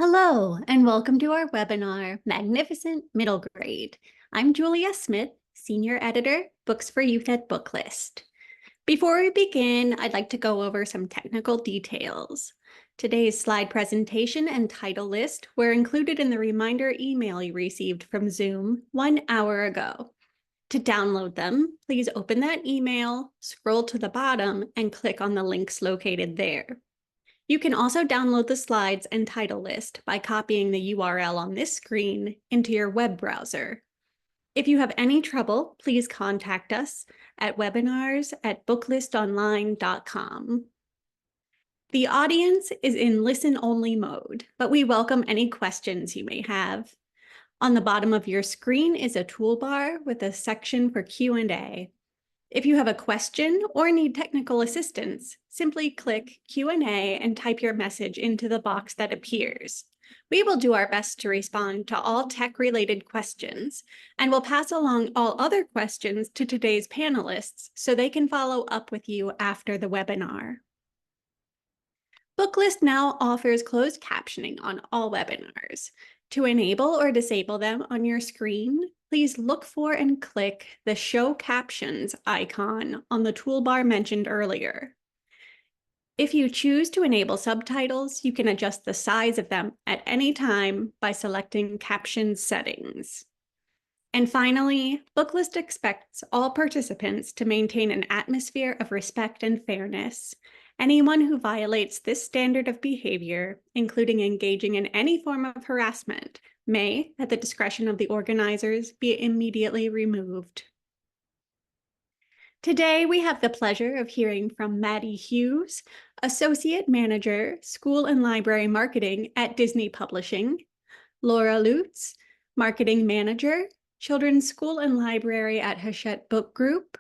Hello, and welcome to our webinar, Magnificent Middle Grade. I'm Julia Smith, Senior Editor, Books for Youth at Booklist. Before we begin, I'd like to go over some technical details. Today's slide presentation and title list were included in the reminder email you received from Zoom 1 hour ago. To download them, please open that email, scroll to the bottom, and click on the links located there. You can also download the slides and title list by copying the URL on this screen into your web browser. If you have any trouble, please contact us at webinars@booklistonline.com. The audience is in listen-only mode, but we welcome any questions you may have. On the bottom of your screen is a toolbar with a section for Q&A. If you have a question or need technical assistance, simply click Q&A and type your message into the box that appears. We will do our best to respond to all tech-related questions, and will pass along all other questions to today's panelists so they can follow up with you after the webinar. Booklist now offers closed captioning on all webinars. To enable or disable them on your screen, please look for and click the Show Captions icon on the toolbar mentioned earlier. If you choose to enable subtitles, you can adjust the size of them at any time by selecting Caption Settings. And finally, Booklist expects all participants to maintain an atmosphere of respect and fairness. Anyone who violates this standard of behavior, including engaging in any form of harassment, may, at the discretion of the organizers, be immediately removed. Today, we have the pleasure of hearing from Maddie Hughes, Associate Manager, School and Library Marketing at Disney Publishing, Laura Lutz, Marketing Manager, Children's School and Library at Hachette Book Group,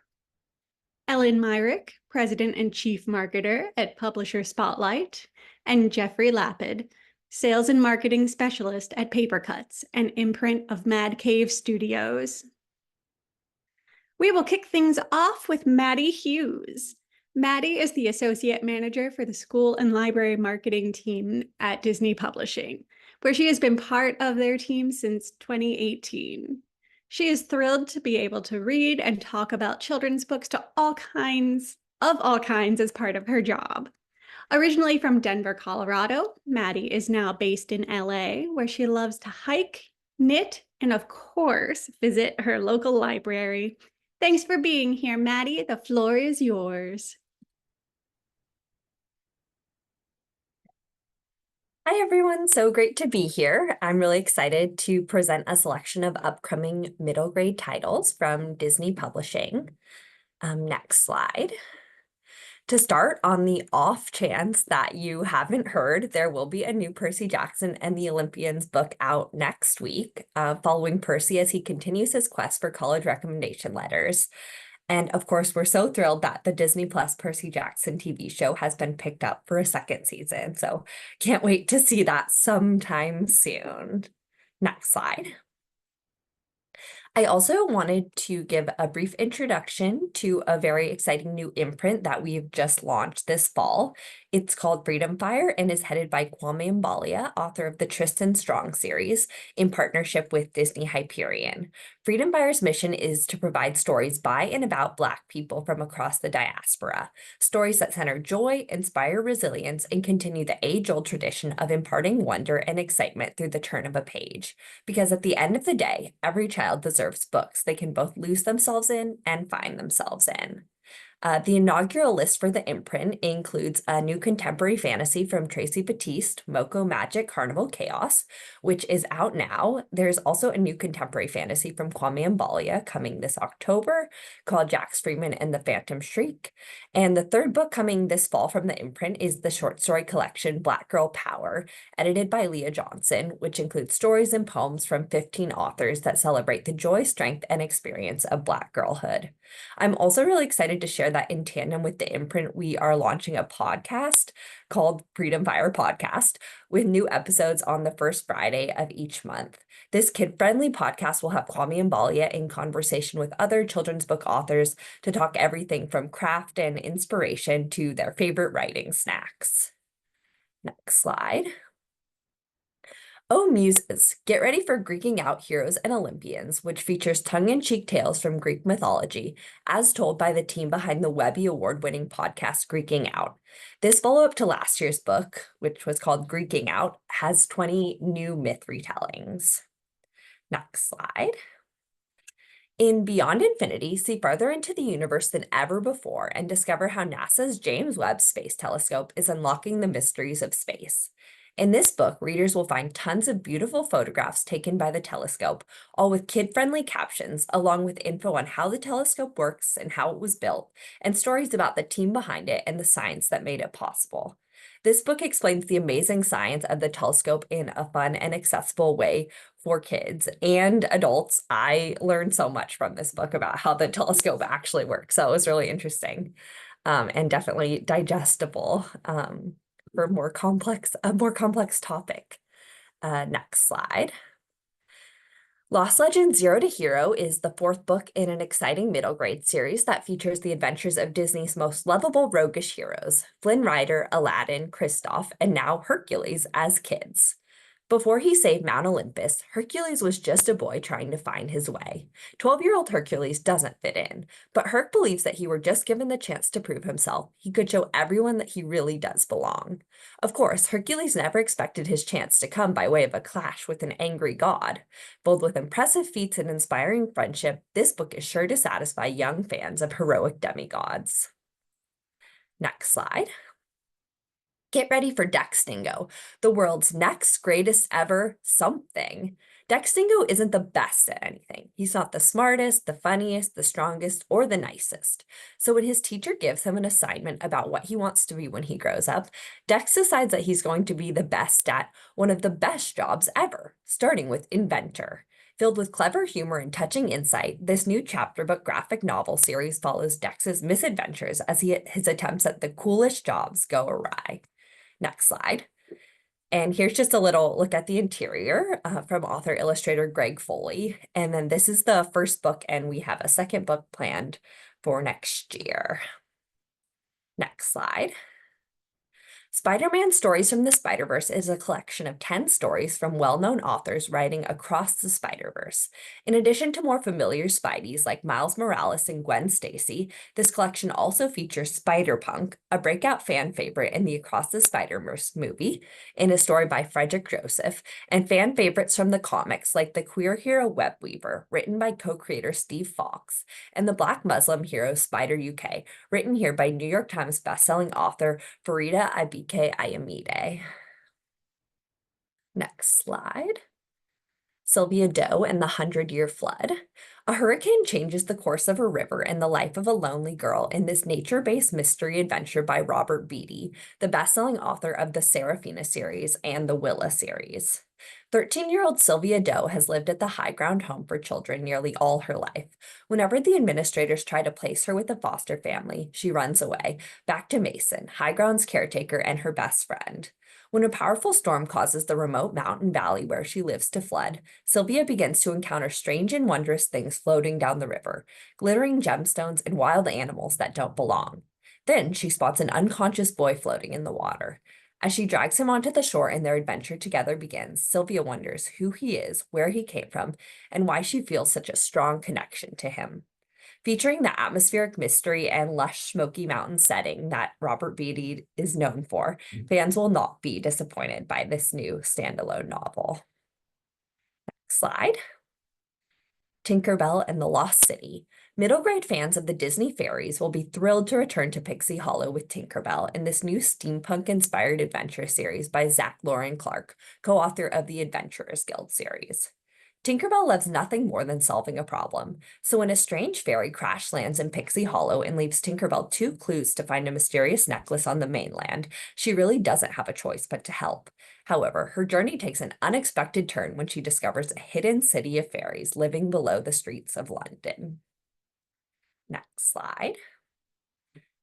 Ellen Myrick, President and Chief Marketer at Publisher Spotlight, and Jeffrey Lapid, Sales and Marketing Specialist at Papercutz, an imprint of Mad Cave Studios. We will kick things off with Maddie Hughes. Maddie is the Associate Manager for the School and Library Marketing team at Disney Publishing, where she has been part of their team since 2018. She is thrilled to be able to read and talk about children's books to all kinds as part of her job. Originally from Denver, Colorado, Maddie is now based in LA, where she loves to hike, knit, and of course, visit her local library. Thanks for being here, Maddie. The floor is yours. Hi, everyone. So great to be here. I'm really excited to present a selection of upcoming middle grade titles from Disney Publishing. Next slide. To start, on the off chance that you haven't heard, there will be a new Percy Jackson and the Olympians book out next week, following Percy as he continues his quest for college recommendation letters. And of course, we're so thrilled that the Disney Plus Percy Jackson TV show has been picked up for a second season. So can't wait to see that sometime soon. Next slide. I also wanted to give a brief introduction to a very exciting new imprint that we've just launched this fall. It's called Freedom Fire and is headed by Kwame Mbalia, author of the Tristan Strong series, in partnership with Disney Hyperion. Freedom Fire's mission is to provide stories by and about Black people from across the diaspora, stories that center joy, inspire resilience, and continue the age-old tradition of imparting wonder and excitement through the turn of a page. Because at the end of the day, every child deserves books they can both lose themselves in and find themselves in. The inaugural list for the imprint includes a new contemporary fantasy from Tracy Batiste, Moko Magic Carnival Chaos, which is out now. There's also a new contemporary fantasy from Kwame Mbalia coming this October called Jax Freeman and the Phantom Shriek. And the third book coming this fall from the imprint is the short story collection Black Girl Power, edited by Leah Johnson, which includes stories and poems from 15 authors that celebrate the joy, strength, and experience of Black girlhood. I'm also really excited to share that in tandem with the imprint, we are launching a podcast called Freedom Fire Podcast with new episodes on the first Friday of each month. This kid-friendly podcast will have Kwame Mbalia in conversation with other children's book authors to talk everything from craft and inspiration to their favorite writing snacks. Next slide. Oh, muses, get ready for Greeking Out Heroes and Olympians, which features tongue-in-cheek tales from Greek mythology, as told by the team behind the Webby Award-winning podcast Greeking Out. This follow-up to last year's book, which was called Greeking Out, has 20 new myth retellings. Next slide. In Beyond Infinity, see farther into the universe than ever before and discover how NASA's James Webb Space Telescope is unlocking the mysteries of space. In this book, readers will find tons of beautiful photographs taken by the telescope, all with kid-friendly captions, along with info on how the telescope works and how it was built, and stories about the team behind it and the science that made it possible. This book explains the amazing science of the telescope in a fun and accessible way for kids and adults. I learned so much from this book about how the telescope actually works. So it was really interesting, and definitely digestible, for a more complex topic. Next slide. Lost Legends Zero to Hero is the fourth book in an exciting middle grade series that features the adventures of Disney's most lovable roguish heroes, Flynn Rider, Aladdin, Kristoff, and now Hercules as kids. Before he saved Mount Olympus, Hercules was just a boy trying to find his way. 12-year-old Hercules doesn't fit in, but Herc believes that he were just given the chance to prove himself. He could show everyone that he really does belong. Of course, Hercules never expected his chance to come by way of a clash with an angry god. Filled with impressive feats and inspiring friendship, this book is sure to satisfy young fans of heroic demigods. Next slide. Get ready for Dextingo, the world's next greatest ever something. Dextingo isn't the best at anything. He's not the smartest, the funniest, the strongest, or the nicest. So when his teacher gives him an assignment about what he wants to be when he grows up, Dex decides that he's going to be the best at one of the best jobs ever, starting with inventor. Filled with clever humor and touching insight, this new chapter book graphic novel series follows Dex's misadventures as his attempts at the coolest jobs go awry. Next slide. And here's just a little look at the interior from author illustrator Greg Foley. And then this is the first book, and we have a second book planned for next year. Next slide. Spider-Man Stories from the Spider-Verse is a collection of 10 stories from well-known authors writing across the Spider-Verse. In addition to more familiar Spideys like Miles Morales and Gwen Stacy, this collection also features Spider-Punk, a breakout fan favorite in the Across the Spider-Verse movie, in a story by Frederick Joseph, and fan favorites from the comics like the queer hero Webweaver, written by co-creator Steve Fox, and the Black Muslim hero Spider UK, written here by New York Times bestselling author Farida Abike Ayamide. Next slide. Sylvia Doe and the 100-Year Flood. A hurricane changes the course of a river and the life of a lonely girl in this nature-based mystery adventure by Robert Beatty, the best-selling author of the Serafina series and the Willa series. 13-year-old Sylvia Doe has lived at the High Ground Home for Children nearly all her life. Whenever the administrators try to place her with a foster family, she runs away, back to Mason, High Ground's caretaker and her best friend. When a powerful storm causes the remote mountain valley where she lives to flood, Sylvia begins to encounter strange and wondrous things floating down the river, glittering gemstones and wild animals that don't belong. Then she spots an unconscious boy floating in the water. As she drags him onto the shore and their adventure together begins, Sylvia wonders who he is, where he came from, and why she feels such a strong connection to him. Featuring the atmospheric mystery and lush Smoky Mountain setting that Robert Beatty is known for, fans will not be disappointed by this new standalone novel. Next slide. Tinkerbell and the Lost City. Middle grade fans of the Disney fairies will be thrilled to return to Pixie Hollow with Tinkerbell in this new steampunk-inspired adventure series by Zach Lauren Clark, co-author of the Adventurers Guild series. Tinkerbell loves nothing more than solving a problem, so when a strange fairy crash lands in Pixie Hollow and leaves Tinkerbell 2 clues to find a mysterious necklace on the mainland, she really doesn't have a choice but to help. However, her journey takes an unexpected turn when she discovers a hidden city of fairies living below the streets of London. Next slide.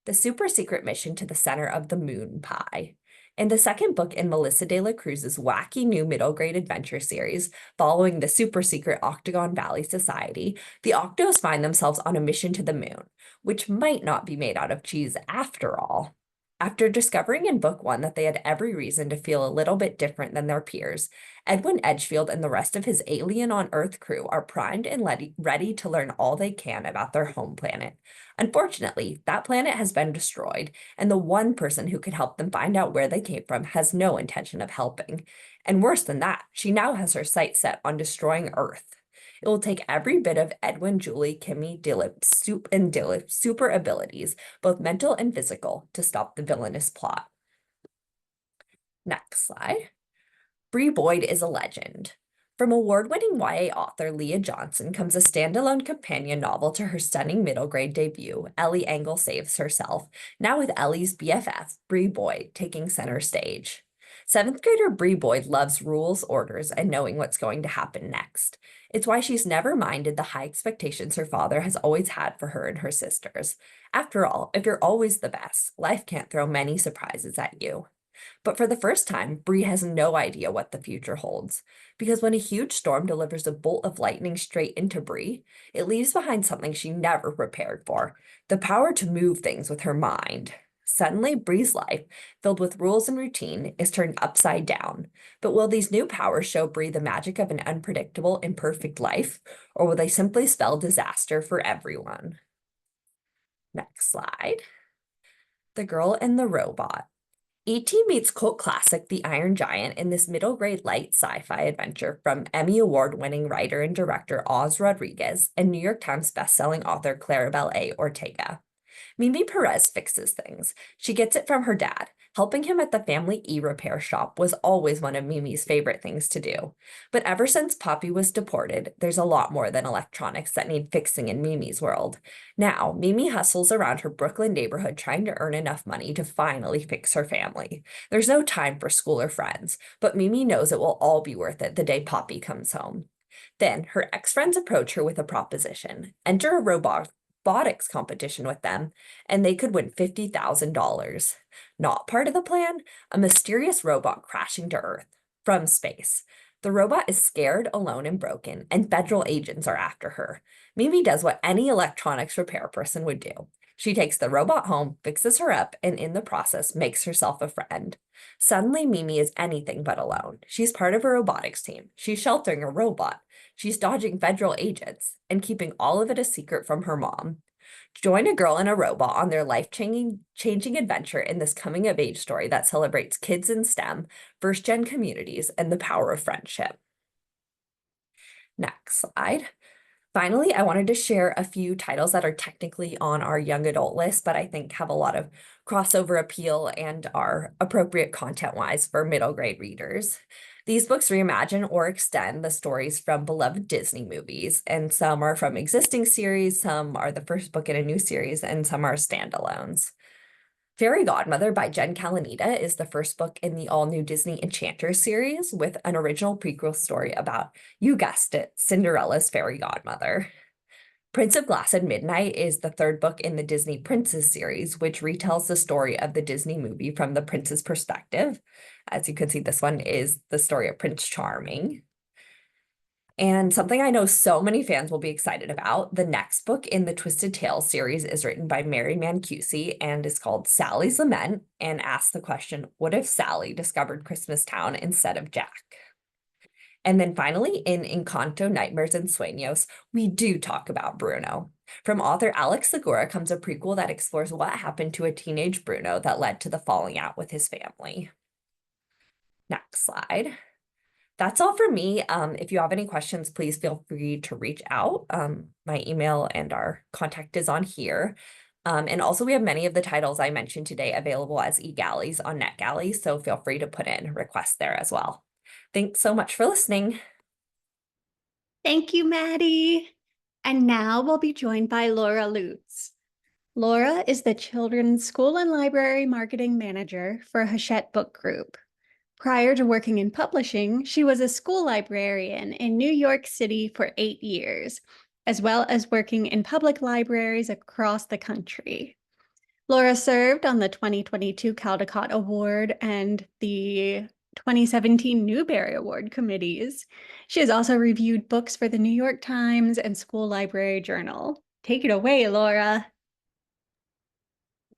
The super secret mission to the center of the moon pie. In the second book in Melissa de la Cruz's wacky new middle grade adventure series, following the super secret Octagon Valley Society, the Octos find themselves on a mission to the moon, which might not be made out of cheese after all. After discovering in book one that they had every reason to feel a little bit different than their peers, Edwin Edgefield and the rest of his Alien on Earth crew are primed and ready to learn all they can about their home planet. Unfortunately, that planet has been destroyed, and the one person who could help them find out where they came from has no intention of helping. And worse than that, she now has her sights set on destroying Earth. It will take every bit of Edwin, Julie, Kimmy, Dilip's super abilities, both mental and physical, to stop the villainous plot. Next slide. Bree Boyd is a legend. From award-winning YA author Leah Johnson comes a standalone companion novel to her stunning middle grade debut, Ellie Engel Saves Herself, now with Ellie's BFF, Bree Boyd, taking center stage. Seventh grader Bree Boyd loves rules, orders, and knowing what's going to happen next. It's why she's never minded the high expectations her father has always had for her and her sisters. After all, if you're always the best, life can't throw many surprises at you. But for the first time, Bree has no idea what the future holds. Because when a huge storm delivers a bolt of lightning straight into Bree, it leaves behind something she never prepared for, the power to move things with her mind. Suddenly, Bree's life, filled with rules and routine, is turned upside down. But will these new powers show Bree the magic of an unpredictable, imperfect life, or will they simply spell disaster for everyone? Next slide. The Girl and the Robot. E.T. meets cult classic The Iron Giant in this middle grade light sci-fi adventure from Emmy Award-winning writer and director Oz Rodriguez and New York Times bestselling author Claribel A. Ortega. Mimi Perez fixes things. She gets it from her dad. Helping him at the family e-repair shop was always one of Mimi's favorite things to do. But ever since Poppy was deported, there's a lot more than electronics that need fixing in Mimi's world. Now, Mimi hustles around her Brooklyn neighborhood trying to earn enough money to finally fix her family. There's no time for school or friends, but Mimi knows it will all be worth it the day Poppy comes home. Then her ex-friends approach her with a proposition. Enter a robotics competition with them, and they could win $50,000. Not part of the plan, a mysterious robot crashing to Earth from space. The robot is scared, alone, and broken, and federal agents are after her. Mimi does what any electronics repair person would do. She takes the robot home, fixes her up, and in the process makes herself a friend. Suddenly, Mimi is anything but alone. She's part of a robotics team. She's sheltering a robot. She's dodging federal agents and keeping all of it a secret from her mom. Join a girl and a robot on their life-changing adventure in this coming-of-age story that celebrates kids in STEM, first-gen communities, and the power of friendship. Next slide. Finally, I wanted to share a few titles that are technically on our young adult list, but I think have a lot of crossover appeal and are appropriate content-wise for middle grade readers. These books reimagine or extend the stories from beloved Disney movies, and some are from existing series, some are the first book in a new series, and some are standalones. Fairy Godmother by Jen Kalanita is the first book in the all-new Disney Enchanters series with an original prequel story about, you guessed it, Cinderella's fairy godmother. Prince of Glass and Midnight is the third book in the Disney Princess series, which retells the story of the Disney movie from the prince's perspective. As you can see, this one is the story of Prince Charming. And something I know so many fans will be excited about, the next book in the Twisted Tales series is written by Mary Mancusi and is called Sally's Lament and asks the question, what if Sally discovered Christmas Town instead of Jack? And then finally, in Encanto, Nightmares and Sueños, we do talk about Bruno. From author Alex Segura comes a prequel that explores what happened to a teenage Bruno that led to the falling out with his family. Next slide. That's all for me. If you have any questions, please feel free to reach out. My email and our contact is on here. And also we have many of the titles I mentioned today available as e-galleys on NetGalley, so feel free to put in requests there as well. Thanks so much for listening. Thank you, Maddie. And now we'll be joined by Laura Lutz. Laura is the Children's School and Library Marketing Manager for Hachette Book Group. Prior to working in publishing, she was a school librarian in New York City for 8 years, as well as working in public libraries across the country. Laura served on the 2022 Caldecott Award and the 2017 Newbery Award committees. She has also reviewed books for the New York Times and School Library Journal. Take it away, Laura.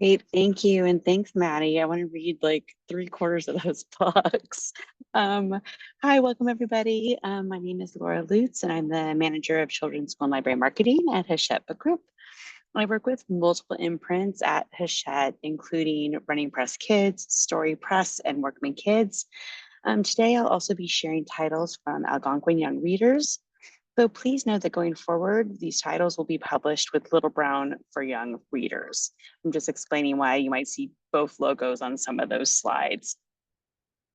Great, thank you. And thanks, Maddie. I want to read like 3/4 of those books. Um, Hi, welcome everybody. My name is Laura Lutz, and I'm the manager of children's school and library marketing at Hachette Book Group. I work with multiple imprints at Hachette, including Running Press Kids, Story Press, and Workman Kids. Today, I'll also be sharing titles from Algonquin Young Readers. So please note that going forward, these titles will be published with Little Brown for Young Readers. I'm just explaining why you might see both logos on some of those slides.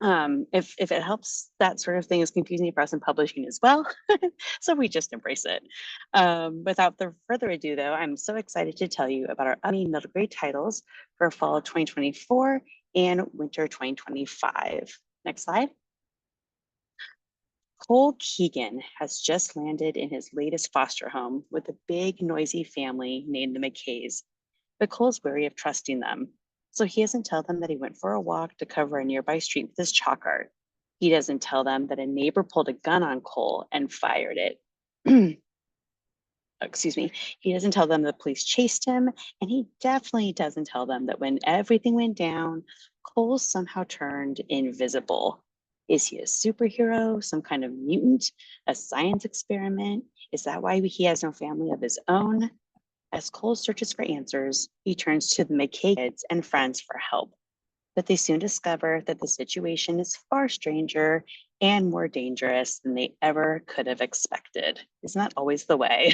If it helps, that sort of thing is confusing for us in publishing as well. So we just embrace it. Without further ado, though, I'm so excited to tell you about our upcoming middle grade titles for fall 2024 and winter 2025. Next slide. Cole Keegan has just landed in his latest foster home with a big, noisy family named the McKays, but Cole's wary of trusting them. So he doesn't tell them that he went for a walk to cover a nearby street with his chalk art. He doesn't tell them that a neighbor pulled a gun on Cole and fired it. Excuse me. He doesn't tell them the police chased him, and he definitely doesn't tell them that when everything went down, Cole somehow turned invisible. Is he a superhero, some kind of mutant, a science experiment? Is that why he has no family of his own? As Cole searches for answers, he turns to the McKay kids and friends for help. But they soon discover that the situation is far stranger and more dangerous than they ever could have expected. Isn't that always the way?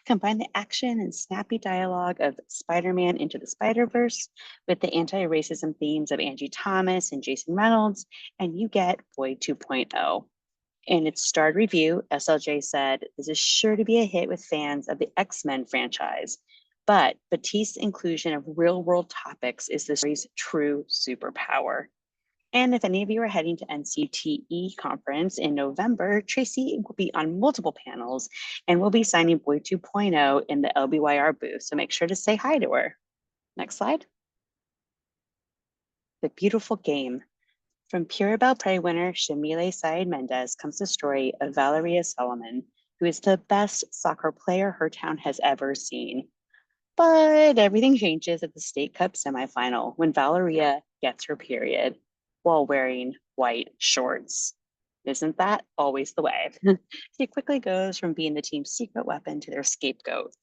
Combine the action and snappy dialogue of Spider-Man Into the Spider-Verse with the anti-racism themes of Angie Thomas and Jason Reynolds, and you get Boy 2.0. In its starred review, SLJ said, "This is sure to be a hit with fans of the X-Men franchise, but Batiste's inclusion of real-world topics is the story's true superpower." And if any of you are heading to NCTE conference in November, Tracy will be on multiple panels and will be signing Boy 2.0 in the LBYR booth, so make sure to say hi to her. Next slide. The Beautiful Game. From Pure Belpré winner Shamile Saeed Mendez comes the story of Valeria Solomon, who is the best soccer player her town has ever seen. But everything changes at the State Cup semifinal when Valeria gets her period while wearing white shorts. Isn't that always the way? She quickly goes from being the team's secret weapon to their scapegoat.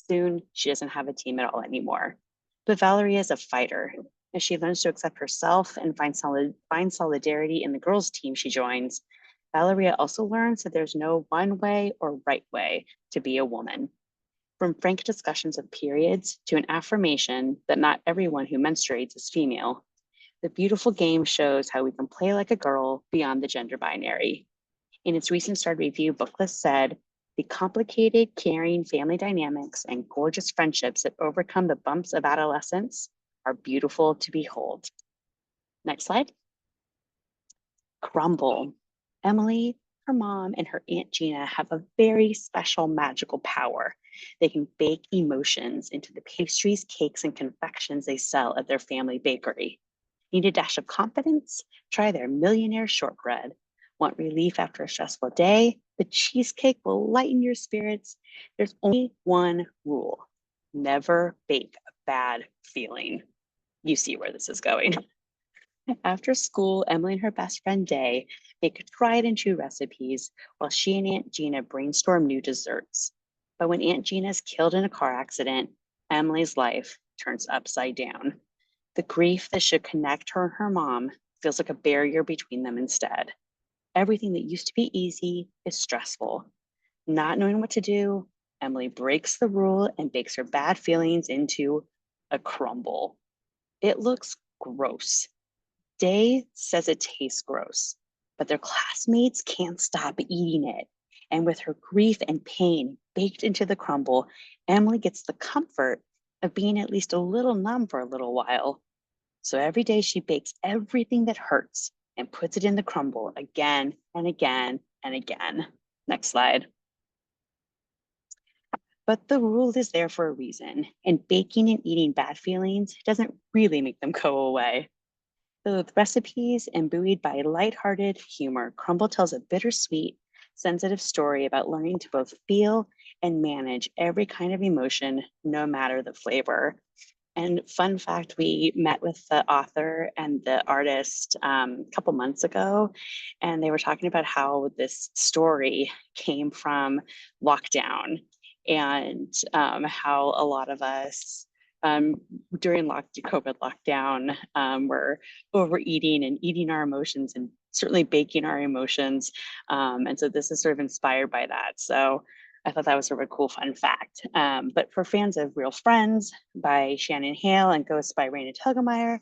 Soon, she doesn't have a team at all anymore. But Valeria is a fighter. As she learns to accept herself and find solidarity in the girls' team she joins, Valeria also learns that there's no one way or right way to be a woman. From frank discussions of periods to an affirmation that not everyone who menstruates is female, The Beautiful Game shows how we can play like a girl beyond the gender binary. In its recent starred review, Booklist said, "The complicated, caring family dynamics and gorgeous friendships that overcome the bumps of adolescence are beautiful to behold." Next slide. Crumble. Emily, her mom, and her Aunt Gina have a very special magical power. They can bake emotions into the pastries, cakes, and confections they sell at their family bakery. Need a dash of confidence? Try their millionaire shortbread. Want relief after a stressful day? The cheesecake will lighten your spirits. There's only one rule: never bake a bad feeling. You see where this is going. After school, Emily and her best friend Day make tried and true recipes while she and Aunt Gina brainstorm new desserts. But when Aunt Gina is killed in a car accident, Emily's life turns upside down. The grief that should connect her and her mom feels like a barrier between them instead. Everything that used to be easy is stressful. Not knowing what to do, Emily breaks the rule and bakes her bad feelings into a crumble. It looks gross. Day says it tastes gross, but their classmates can't stop eating it. And with her grief and pain baked into the crumble, Emily gets the comfort of being at least a little numb for a little while. So every day she bakes everything that hurts and puts it in the crumble again and again and again. Next slide. But the rule is there for a reason, and baking and eating bad feelings doesn't really make them go away. With recipes imbued by lighthearted humor, Crumble tells a bittersweet, sensitive story about learning to both feel and manage every kind of emotion, no matter the flavor. And fun fact, we met with the author and the artist a couple months ago, and they were talking about how this story came from lockdown and how a lot of us during COVID lockdown were overeating and eating our emotions and certainly baking our emotions. And so this is sort of inspired by that. So I thought that was sort of a cool fun fact. But for fans of Real Friends by Shannon Hale and Ghosts by Raina Telgemeier,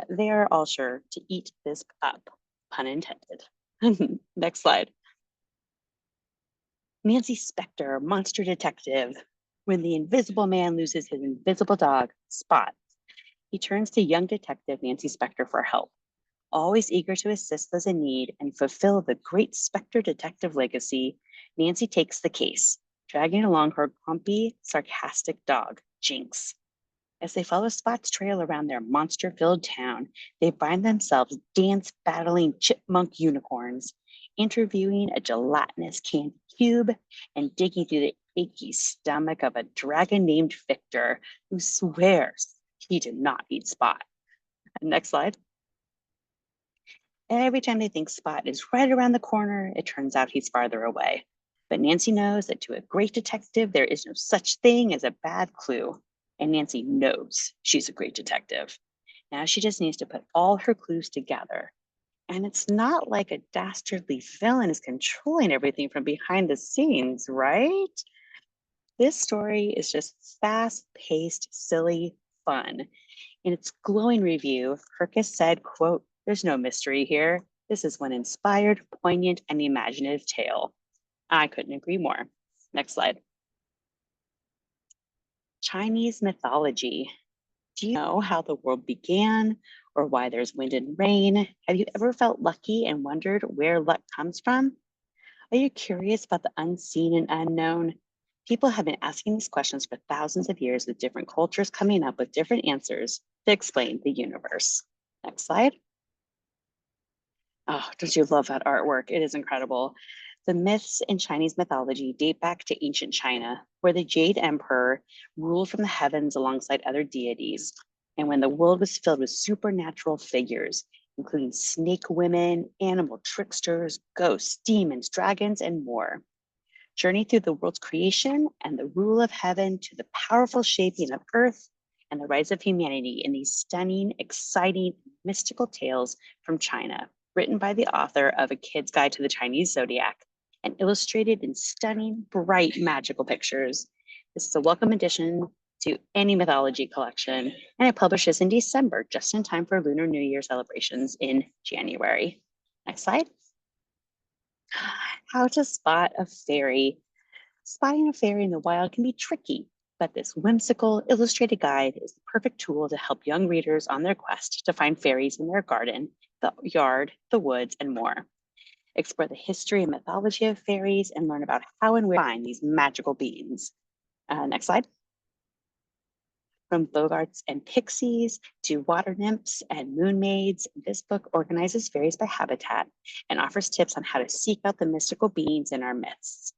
they are all sure to eat this up, pun intended. Next slide. Nancy Spector, monster detective. When the invisible man loses his invisible dog, Spot, he turns to young detective Nancy Spector for help. Always eager to assist those in need and fulfill the great Spector detective legacy, Nancy takes the case, dragging along her grumpy, sarcastic dog, Jinx. As they follow Spot's trail around their monster-filled town, they find themselves dance-battling chipmunk unicorns, interviewing a gelatinous candy cube, and digging through the achy stomach of a dragon named Victor, who swears he did not eat Spot. Next slide. And every time they think Spot is right around the corner, it turns out he's farther away. But Nancy knows that to a great detective, there is no such thing as a bad clue. And Nancy knows she's a great detective. Now she just needs to put all her clues together. And it's not like a dastardly villain is controlling everything from behind the scenes, right? This story is just fast-paced, silly fun. In its glowing review, Kirkus said, quote, "There's no mystery here. This is one inspired, poignant, and imaginative tale." I couldn't agree more. Next slide. Chinese mythology. Do you know how the world began or why there's wind and rain? Have you ever felt lucky and wondered where luck comes from? Are you curious about the unseen and unknown? People have been asking these questions for thousands of years, with different cultures coming up with different answers to explain the universe. Next slide. Oh, don't you love that artwork? It is incredible. The myths in Chinese mythology date back to ancient China, where the Jade Emperor ruled from the heavens alongside other deities, and when the world was filled with supernatural figures, including snake women, animal tricksters, ghosts, demons, dragons, and more. Journey through the world's creation and the rule of heaven to the powerful shaping of earth and the rise of humanity in these stunning, exciting, mystical tales from China, written by the author of A Kid's Guide to the Chinese Zodiac and illustrated in stunning, bright, magical pictures. This is a welcome addition to any mythology collection, and it publishes in December, just in time for Lunar New Year celebrations in January. Next slide. How to spot a fairy. Spotting a fairy in the wild can be tricky, but this whimsical illustrated guide is the perfect tool to help young readers on their quest to find fairies in their garden, the yard, the woods, and more. Explore the history and mythology of fairies and learn about how and where to find these magical beings. Next slide. From bogarts and pixies to water nymphs and moon maids, this book organizes fairies by habitat and offers tips on how to seek out the mystical beings in our myths.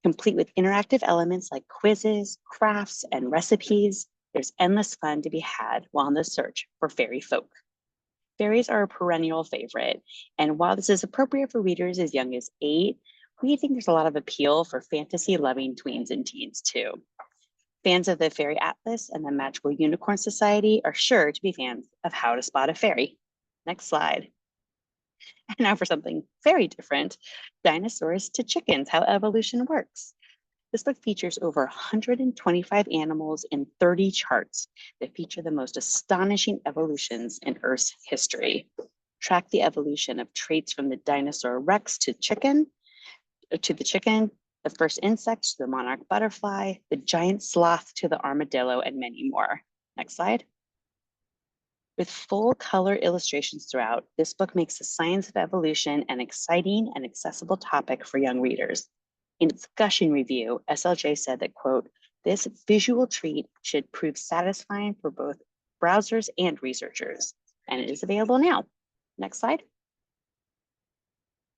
Complete with interactive elements like quizzes, crafts, and recipes, there's endless fun to be had while on the search for fairy folk. Fairies are a perennial favorite, and while this is appropriate for readers as young as 8, we think there's a lot of appeal for fantasy-loving tweens and teens too. Fans of the Fairy Atlas and the Magical Unicorn Society are sure to be fans of How to Spot a Fairy. Next slide. And now for something very different, Dinosaurs to Chickens, How Evolution Works. This book features over 125 animals in 30 charts that feature the most astonishing evolutions in Earth's history. Track the evolution of traits from the dinosaur Rex to the chicken, the first insect to the monarch butterfly, the giant sloth to the armadillo, and many more. Next slide. With full color illustrations throughout, this book makes the science of evolution an exciting and accessible topic for young readers. In its gushing review, SLJ said that, quote, "This visual treat should prove satisfying for both browsers and researchers," and it is available now. Next slide.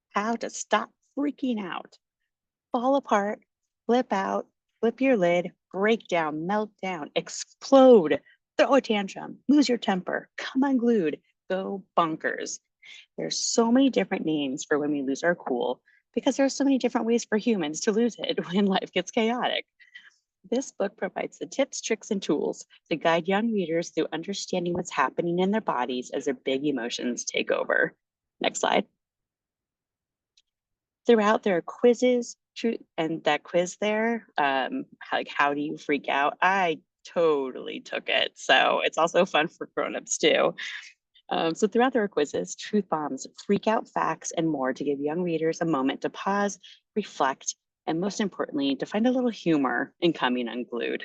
How to stop freaking out. Fall apart, flip out, flip your lid, break down, melt down, explode. throw a tantrum, lose your temper, come unglued, go bonkers. There's so many different names for when we lose our cool because there are so many different ways for humans to lose it when life gets chaotic. This book provides the tips, tricks, and tools to guide young readers through understanding what's happening in their bodies as their big emotions take over. Next slide. Throughout, there are quizzes, and that quiz there, like how do you freak out? I totally took it. So it's also fun for grown-ups too. So throughout there are quizzes, truth bombs, freak out facts, and more to give young readers a moment to pause, reflect, and most importantly, to find a little humor in coming unglued.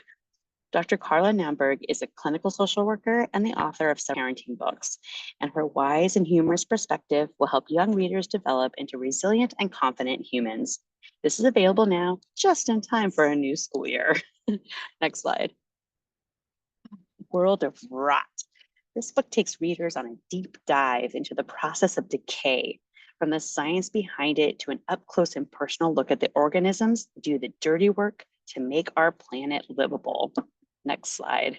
Dr. Carla Namberg is a clinical social worker and the author of some parenting books, and her wise and humorous perspective will help young readers develop into resilient and confident humans. This is available now just in time for a new school year. Next slide. World of Rot. This book takes readers on a deep dive into the process of decay, from the science behind it to an up-close and personal look at the organisms that do the dirty work to make our planet livable. Next slide.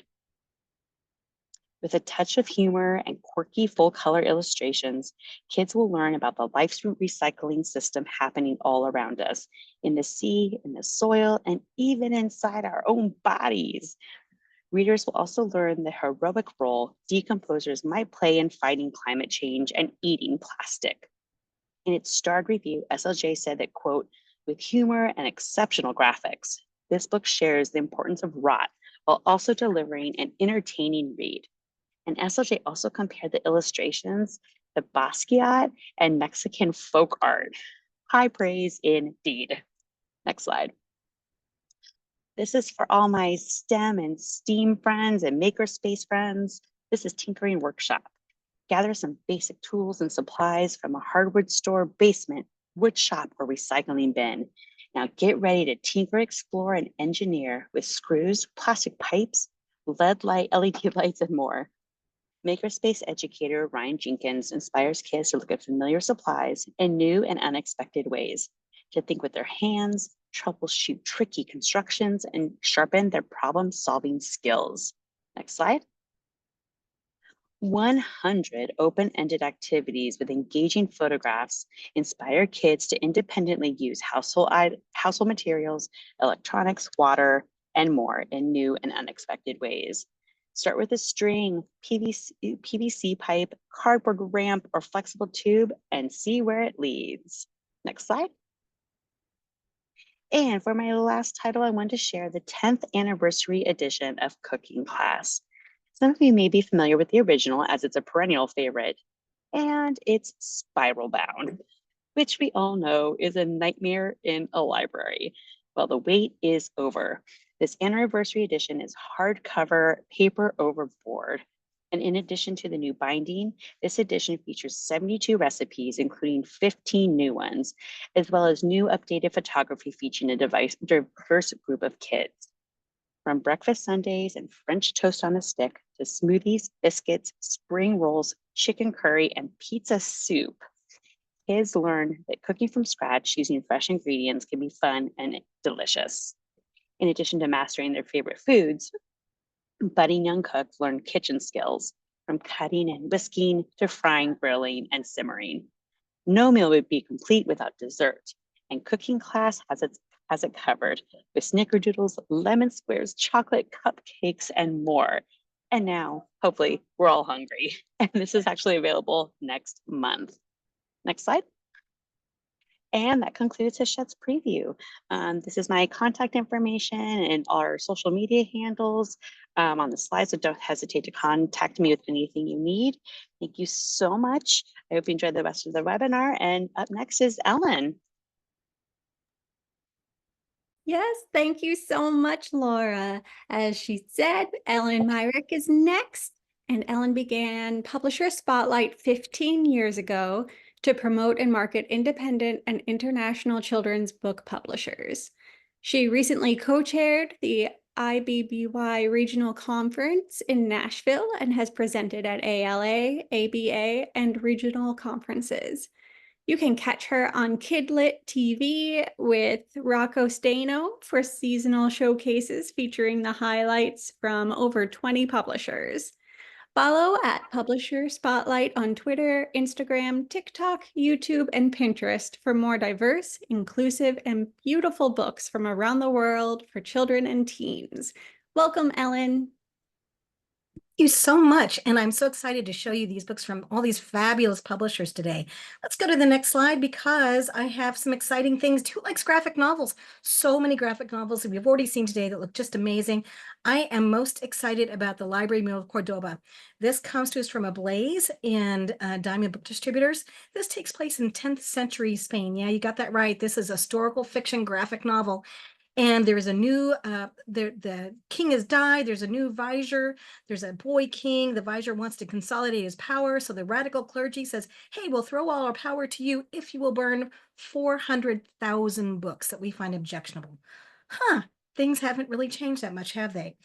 With a touch of humor and quirky full-color illustrations, kids will learn about the life recycling system happening all around us, in the sea, in the soil, and even inside our own bodies. Readers will also learn the heroic role decomposers might play in fighting climate change and eating plastic. In its starred review, SLJ said that, quote, with humor and exceptional graphics, this book shares the importance of rot while also delivering an entertaining read. And SLJ also compared the illustrations to Basquiat and Mexican folk art. High praise indeed. Next slide. This is for all my STEM and STEAM friends and makerspace friends. This is Tinkering Workshop. Gather some basic tools and supplies from a hardwood store, basement, wood shop, or recycling bin. Now get ready to tinker, explore, and engineer with screws, plastic pipes, LED lights, and more. Makerspace educator Ryan Jenkins inspires kids to look at familiar supplies in new and unexpected ways, to think with their hands, troubleshoot tricky constructions, and sharpen their problem-solving skills. Next slide. 100 open-ended activities with engaging photographs inspire kids to independently use household materials, electronics, water, and more in new and unexpected ways. Start with a string, PVC pipe, cardboard ramp, or flexible tube, and see where it leads. Next slide. And for my last title, I want to share the 10th anniversary edition of Cooking Class. Some of you may be familiar with the original as it's a perennial favorite, and it's spiral bound, which we all know is a nightmare in a library. Well, the wait is over. This anniversary edition is hardcover, paper over board. And in addition to the new binding, this edition features 72 recipes, including 15 new ones, as well as new updated photography featuring a diverse group of kids. From breakfast sundaes and French toast on a stick to smoothies, biscuits, spring rolls, chicken curry, and pizza soup, kids learn that cooking from scratch using fresh ingredients can be fun and delicious. In addition to mastering their favorite foods, budding young cooks learn kitchen skills, from cutting and whisking to frying, grilling, and simmering. No meal would be complete without dessert, and Cooking Class has it covered with snickerdoodles, lemon squares, chocolate cupcakes, and more. And now, hopefully, we're all hungry. And this is actually available next month. Next slide. And that concludes Hachette's preview. This is my contact information and our social media handles on the slides, so don't hesitate to contact me with anything you need. Thank you so much. I hope you enjoyed the rest of the webinar. And up next is Ellen. Yes, thank you so much, Laura. As she said, Ellen Myrick is next, and Ellen began Publisher Spotlight 15 years ago to promote and market independent and international children's book publishers. She recently co-chaired the IBBY Regional Conference in Nashville and has presented at ALA, ABA, and regional conferences. You can catch her on Kidlit TV with Rocco Stano for seasonal showcases featuring the highlights from over 20 publishers. Follow at Publisher Spotlight on Twitter, Instagram, TikTok, YouTube, and Pinterest for more diverse, inclusive, and beautiful books from around the world for children and teens. Welcome, Ellen. You so much. And I'm so excited to show you these books from all these fabulous publishers today. Let's go to the next slide because I have some exciting things. Who likes graphic novels? So many graphic novels that we've already seen today that look just amazing. I am most excited about the Library Mule of Cordoba. This comes to us from Ablaze and Diamond Book Distributors. This takes place in 10th century Spain. Yeah, you got that right. This is a historical fiction graphic novel. And there is a new, the king has died. There's a new vizier. There's a boy king. The vizier wants to consolidate his power. So the radical clergy says, hey, we'll throw all our power to you if you will burn 400,000 books that we find objectionable. Things haven't really changed that much, have they?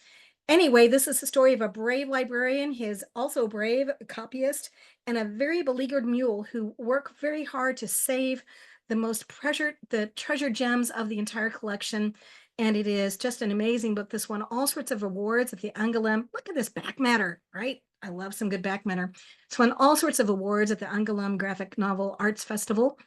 Anyway, this is the story of a brave librarian, his also brave copyist, and a very beleaguered mule who work very hard to save the treasure gems of the entire collection. And it is just an amazing book. This won all sorts of awards at the Angoulême. Look at this back matter, right? I love some good back matter. It's won all sorts of awards at the Angoulême Graphic Novel Arts Festival.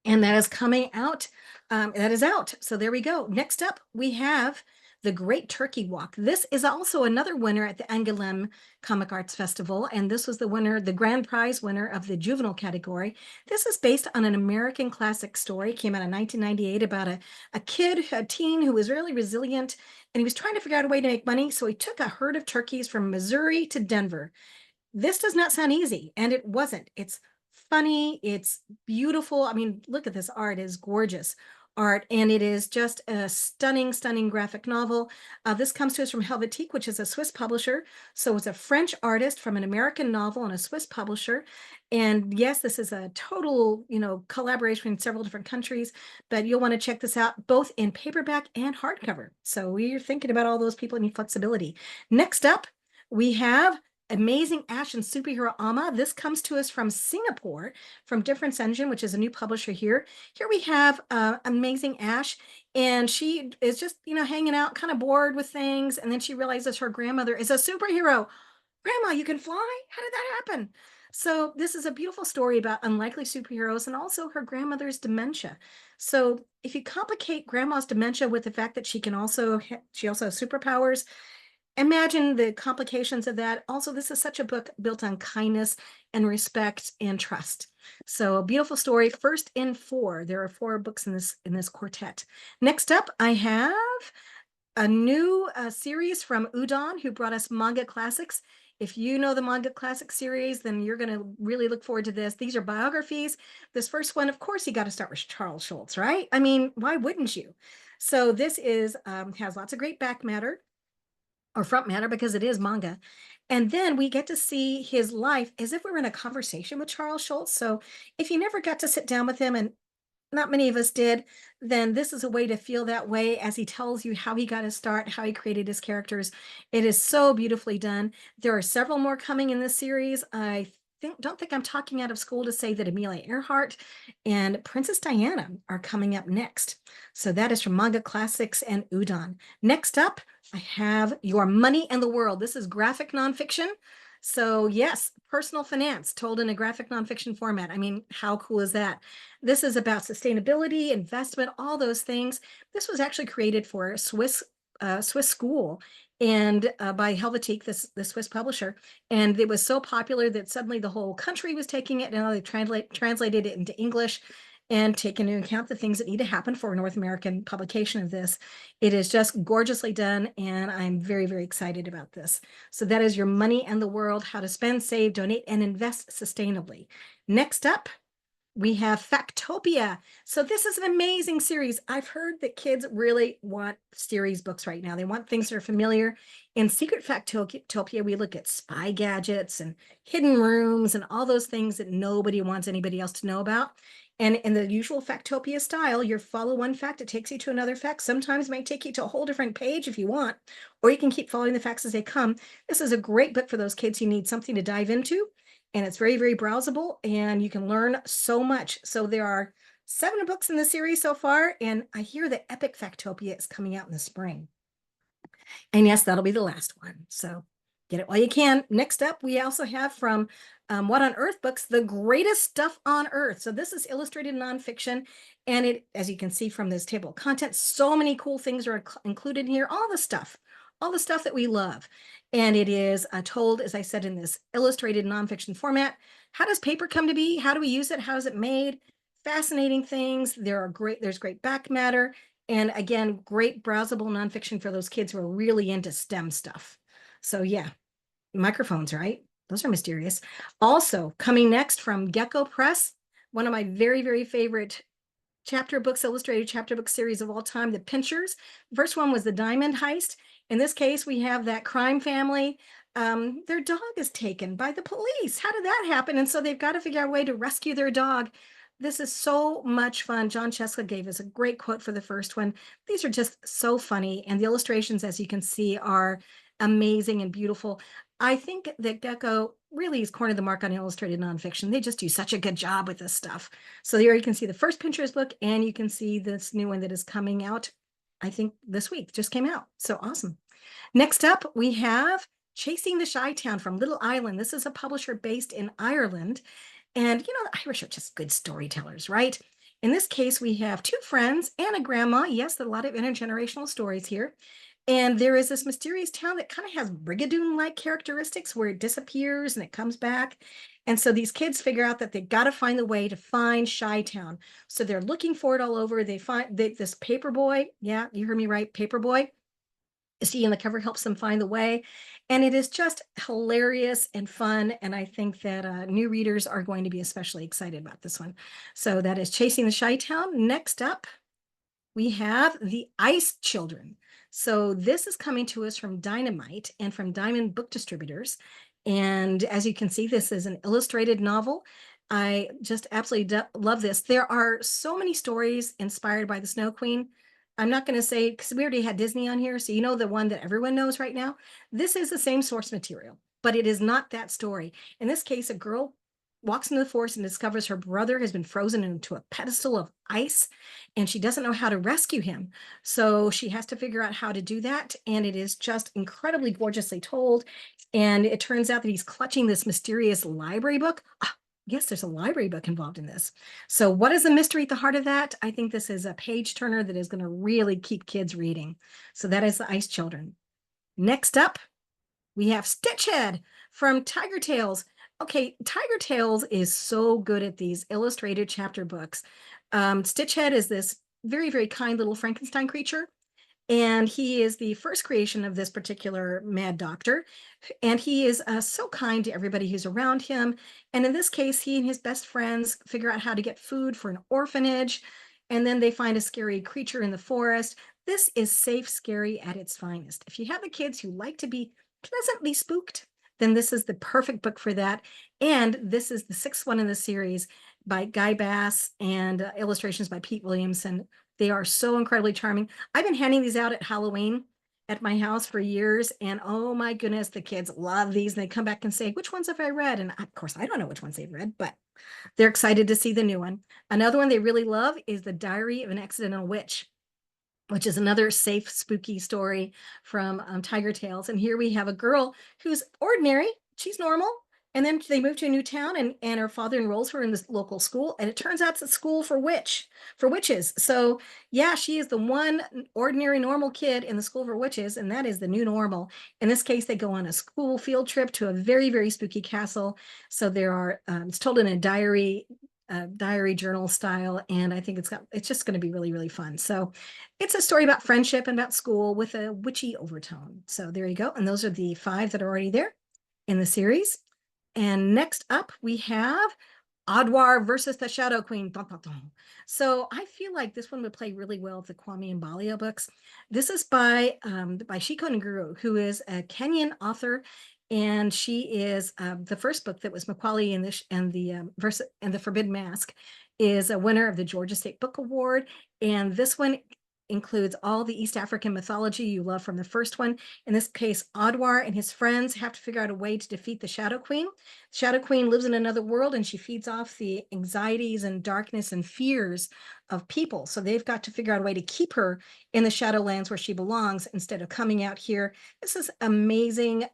And that is coming out. That is out. So there we go. Next up, we have The Great Turkey Walk. This is also another winner at the Angoulême Comic Arts Festival, and this was the winner, the grand prize winner of the juvenile category. This is based on an American classic story, came out in 1998 about a teen who was really resilient, and he was trying to figure out a way to make money, so he took a herd of turkeys from Missouri to Denver. This does not sound easy, and it wasn't. It's funny, it's beautiful. I mean, look at this art, it is gorgeous art, and it is just a stunning, stunning graphic novel. This comes to us from Helvetique, which is a Swiss publisher. So it's a French artist from an American novel and a Swiss publisher. And yes, this is a total, collaboration in several different countries, but you'll want to check this out both in paperback and hardcover. So we're thinking about all those people who need flexibility. Next up, we have Amazing Ash and Superhero Amma. This comes to us from Singapore, from Difference Engine, which is a new publisher here. Here we have Amazing Ash, and she is just, hanging out, kind of bored with things, and then she realizes her grandmother is a superhero. Grandma, you can fly? How did that happen? So this is a beautiful story about unlikely superheroes and also her grandmother's dementia. So if you complicate grandma's dementia with the fact that she also has superpowers, imagine the complications of that. Also, this is such a book built on kindness and respect and trust. So a beautiful story. First in 4. There are 4 books in this quartet. Next up, I have a new series from Udon, who brought us Manga Classics. If you know the Manga Classic series, then you're going to really look forward to this. These are biographies. This first one, of course, you got to start with Charles Schulz, right? I mean, why wouldn't you? So this is has lots of great back matter, or front matter, because it is manga. And then we get to see his life as if we were in a conversation with Charles Schulz. So if you never got to sit down with him, and not many of us did, then this is a way to feel that way as he tells you how he got his start, how he created his characters. It is so beautifully done. There are several more coming in this series. I don't think I'm talking out of school to say that Amelia Earhart and Princess Diana are coming up next. So that is from Manga Classics and Udon. Next up, I have Your Money and the World. This is graphic nonfiction. So yes, personal finance told in a graphic nonfiction format. I mean, how cool is that? This is about sustainability, investment, all those things. This was actually created for a Swiss school, and by Helvetique, the Swiss publisher. And it was so popular that suddenly the whole country was taking it, and now they translated it into English and taken into account the things that need to happen for a North American publication of this. It is just gorgeously done, and I'm very, very excited about this. So that is Your Money and the World, How to Spend, Save, Donate, and Invest Sustainably. Next up, we have Factopia. So this is an amazing series. I've heard that kids really want series books right now. They want things that are familiar. In Secret Factopia, we look at spy gadgets and hidden rooms and all those things that nobody wants anybody else to know about. And in the usual Factopia style, you follow one fact, it takes you to another fact. Sometimes it might take you to a whole different page if you want, or you can keep following the facts as they come. This is a great book for those kids who need something to dive into and it's very, very browsable, and you can learn so much. So there are 7 books in the series so far, and I hear the Epic Factopia is coming out in the spring. And yes, that'll be the last one. So get it while you can. Next up, we also have from What on Earth Books, The Greatest Stuff on Earth. So this is illustrated nonfiction. And it, as you can see from this table of contents, so many cool things are included here. All the stuff that we love. And it is told, as I said, in this illustrated nonfiction format. How does paper come to be? How do we use it? How is it made? Fascinating things. There's great back matter. And again, great browsable nonfiction for those kids who are really into STEM stuff. So yeah, microphones, right? Those are mysterious. Also coming next from Gecko Press, one of my very, very favorite illustrated chapter book series of all time, The Pinchers. The first one was The Diamond Heist. In this case, we have that crime family. Their dog is taken by the police. How did that happen? And so they've got to figure out a way to rescue their dog. This is so much fun. John Cheska gave us a great quote for the first one. These are just so funny. And the illustrations, as you can see, are amazing and beautiful. I think that Gecko really is cornered the mark on illustrated nonfiction. They just do such a good job with this stuff. So there you can see the first Pinterest book, and you can see this new one that is coming out, I think this week, just came out. So awesome. Next up, we have Chasing the Chi-Town from Little Island. This is a publisher based in Ireland. And you know, the Irish are just good storytellers, right? In this case, we have 2 friends and a grandma. Yes, there are a lot of intergenerational stories here. And there is this mysterious town that kind of has Brigadoon-like characteristics where it disappears and it comes back. And so these kids figure out that they've got to find the way to find Chi-Town. So they're looking for it all over. They find this Paperboy. Yeah, you heard me right, Paperboy. See in the cover helps them find the way. And it is just hilarious and fun. And I think that new readers are going to be especially excited about this one. So that is Chasing the Chi-Town. Next up, we have The Ice Children. So this is coming to us from Dynamite and from Diamond Book Distributors. And as you can see, this is an illustrated novel. I just absolutely love this. There are so many stories inspired by the Snow Queen. I'm not going to say, because we already had Disney on here, so you know the one that everyone knows right now. This is the same source material, but it is not that story. In this case, a girl walks into the forest and discovers her brother has been frozen into a pedestal of ice, and she doesn't know how to rescue him. So she has to figure out how to do that, and it is just incredibly gorgeously told. And it turns out that he's clutching this mysterious library book. Yes, there's a library book involved in this. So what is the mystery at the heart of that? I think this is a page turner that is going to really keep kids reading. So that is The Ice Children. Next up, we have Stitchhead from Tiger Tales. Okay, Tiger Tales is so good at these illustrated chapter books. Stitchhead is this very, very kind little Frankenstein creature. And he is the first creation of this particular mad doctor. And he is so kind to everybody who's around him. And in this case, he and his best friends figure out how to get food for an orphanage. And then they find a scary creature in the forest. This is safe, scary at its finest. If you have the kids who like to be pleasantly spooked, then this is the perfect book for that. And this is the 6th one in the series by Guy Bass and illustrations by Pete Williamson. They are so incredibly charming. I've been handing these out at Halloween at my house for years. And oh my goodness, the kids love these. And they come back and say, which ones have I read? And of course, I don't know which ones they've read, but they're excited to see the new one. Another one they really love is The Diary of an Accidental Witch, which is another safe, spooky story from Tiger Tales. And here we have a girl who's ordinary. She's normal. And then they move to a new town, and her father enrolls her in this local school. And it turns out it's a school for witches. So yeah, she is the one ordinary, normal kid in the school for witches. And that is the new normal. In this case, they go on a school field trip to a very, very spooky castle. So there are, it's told in a diary journal style. And I think it's just going to be really, really fun. So it's a story about friendship and about school with a witchy overtone. So there you go. And those are the 5 that are already there in the series. And next up, we have Adwar versus the Shadow Queen. Dun, dun, dun. So I feel like this one would play really well with the Kwame Mbalia books. This is by Shiko Nguru, who is a Kenyan author, and she is the first book that was Macaulay and the Forbidden Mask is a winner of the Georgia State Book Award. And this one includes all the East African mythology you love from the first one. In this case, Odwar and his friends have to figure out a way to defeat the Shadow Queen. Shadow Queen lives in another world and she feeds off the anxieties and darkness and fears of people. So they've got to figure out a way to keep her in the Shadowlands where she belongs instead of coming out here. This is amazing.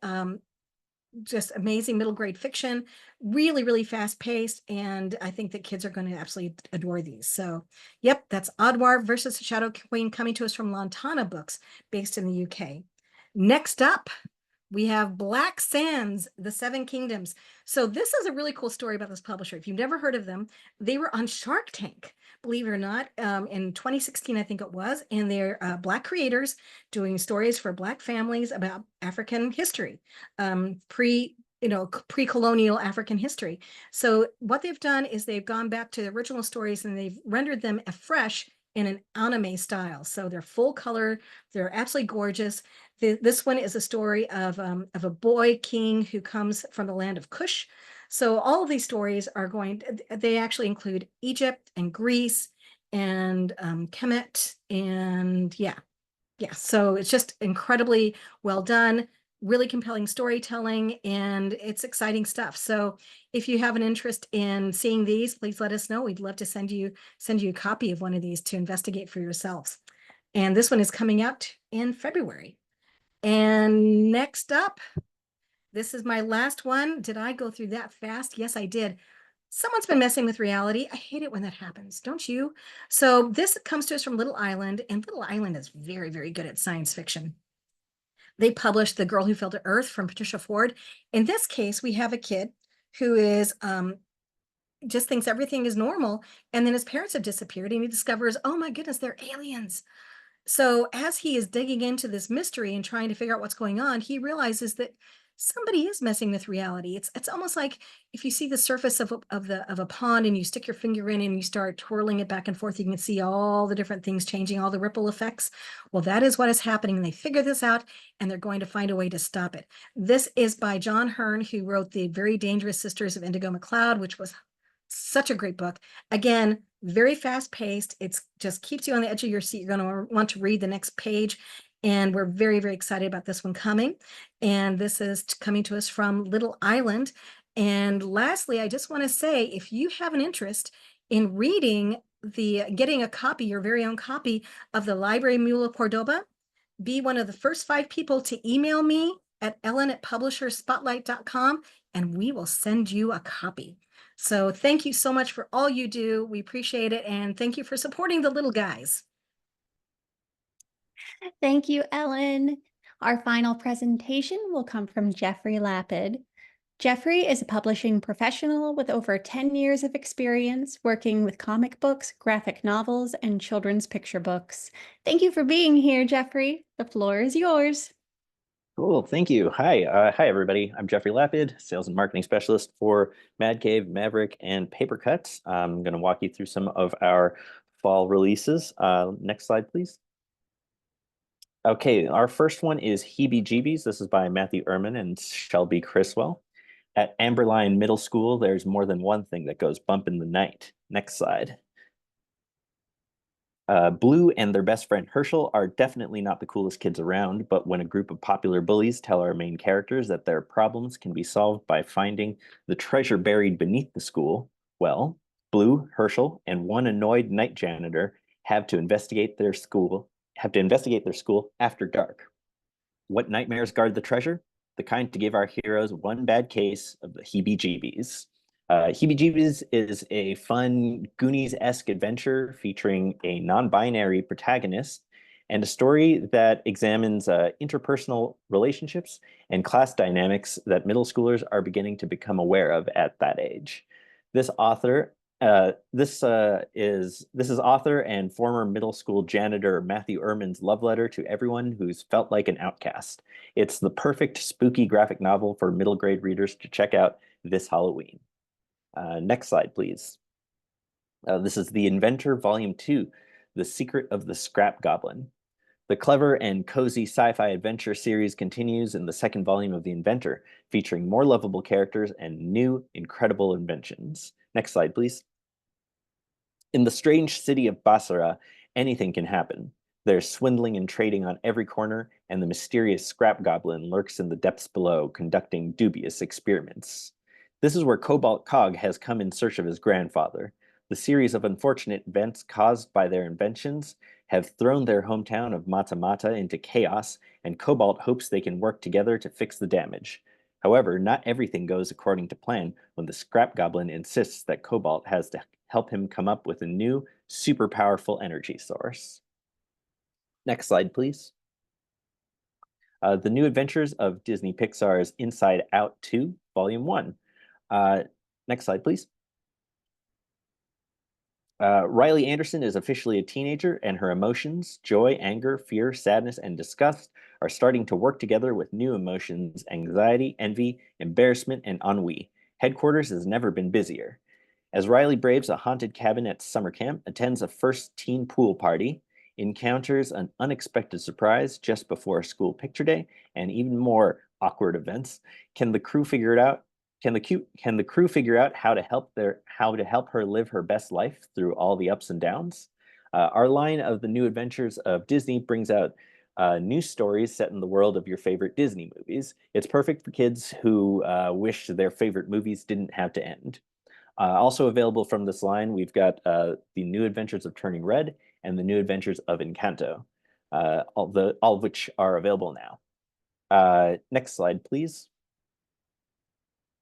Just amazing middle grade fiction, really, really fast paced. And I think that kids are going to absolutely adore these. So, yep, that's Odwar versus the Shadow Queen coming to us from Lantana Books based in the UK. Next up, we have Black Sands, The Seven Kingdoms. So this is a really cool story about this publisher. If you've never heard of them, they were on Shark Tank, believe it or not, in 2016, I think it was. And they're Black creators doing stories for Black families about African history, pre-colonial African history. So what they've done is they've gone back to the original stories and they've rendered them afresh in an anime style. So they're full color, they're absolutely gorgeous. This one is a story of a boy king who comes from the land of Kush. So all of these stories are they actually include Egypt and Greece and Kemet and yeah. So it's just incredibly well done, really compelling storytelling, and it's exciting stuff. So if you have an interest in seeing these, please let us know. We'd love to send you a copy of one of these to investigate for yourselves. And this one is coming out in February. And next up, this is my last one. Did I go through that fast? Yes, I did. Someone's been messing with reality. I hate it when that happens, don't you? So this comes to us from Little Island, and Little Island is very, very good at science fiction. They published The Girl Who Fell to Earth from Patricia Ford. In this case, we have a kid who is just thinks everything is normal, and then his parents have disappeared, and he discovers, oh my goodness, they're aliens. So as he is digging into this mystery and trying to figure out what's going on, he realizes that somebody is messing with reality. It's almost like if you see the surface of a pond and you stick your finger in and you start twirling it back and forth, you can see all the different things changing, all the ripple effects. Well, that is what is happening. And they figure this out and they're going to find a way to stop it. This is by John Hearn, who wrote The Very Dangerous Sisters of Indigo MacLeod, which was such a great book. Again, very fast paced. It's just keeps you on the edge of your seat. You're going to want to read the next page. And we're very, very excited about this one coming. And this is coming to us from Little Island. And lastly, I just want to say, if you have an interest in getting a copy, your very own copy of the Library Mule of Cordoba, be one of the first 5 people to email me at ellen@publisherspotlight.com, and we will send you a copy. So thank you so much for all you do. We appreciate it. And thank you for supporting the little guys. Thank you, Ellen. Our final presentation will come from Jeffrey Lapid. Jeffrey is a publishing professional with over 10 years of experience working with comic books, graphic novels, and children's picture books. Thank you for being here, Jeffrey. The floor is yours. Cool, thank you. Hi, everybody. I'm Jeffrey Lapid, sales and marketing specialist for Mad Cave, Maverick, and Papercutz. I'm going to walk you through some of our fall releases. Next slide, please. Okay, our first one is Heebie-Jeebies. This is by Matthew Ehrman and Shelby Criswell. At Amberline Middle School, there's more than one thing that goes bump in the night. Next slide. Blue and their best friend Herschel are definitely not the coolest kids around, but when a group of popular bullies tell our main characters that their problems can be solved by finding the treasure buried beneath the school, well, Blue, Herschel, and one annoyed night janitor have to investigate their school after dark. What nightmares guard the treasure? The kind to give our heroes one bad case of the heebie-jeebies. Heebie-Jeebies is a fun Goonies-esque adventure featuring a non-binary protagonist and a story that examines interpersonal relationships and class dynamics that middle schoolers are beginning to become aware of at that age. This is author and former middle school janitor Matthew Ehrman's love letter to everyone who's felt like an outcast. It's the perfect spooky graphic novel for middle grade readers to check out this Halloween. Next slide, please. This is The Inventor, Volume 2, The Secret of the Scrap Goblin. The clever and cozy sci-fi adventure series continues in the second volume of The Inventor, featuring more lovable characters and new, incredible inventions. Next slide, please. In the strange city of Basra, anything can happen. There's swindling and trading on every corner, and the mysterious scrap goblin lurks in the depths below, conducting dubious experiments. This is where Cobalt Cog has come in search of his grandfather. The series of unfortunate events caused by their inventions have thrown their hometown of Mata Mata into chaos, and Cobalt hopes they can work together to fix the damage. However, not everything goes according to plan when the scrap goblin insists that Cobalt has to help him come up with a new, super powerful energy source. Next slide, please. The New Adventures of Disney Pixar's Inside Out 2, Volume 1. Next slide, please. Riley Anderson is officially a teenager, and her emotions, joy, anger, fear, sadness, and disgust are starting to work together with new emotions, anxiety, envy, embarrassment, and ennui. Headquarters has never been busier. As Riley braves a haunted cabin at summer camp, attends a first teen pool party, encounters an unexpected surprise just before school picture day, and even more awkward events, can the crew figure it out? Can the crew figure out how to help her live her best life through all the ups and downs? Our line of the New Adventures of Disney brings out new stories set in the world of your favorite Disney movies. It's perfect for kids who wish their favorite movies didn't have to end. Also available from this line, we've got the New Adventures of Turning Red and the New Adventures of Encanto, all of which are available now. Next slide, please.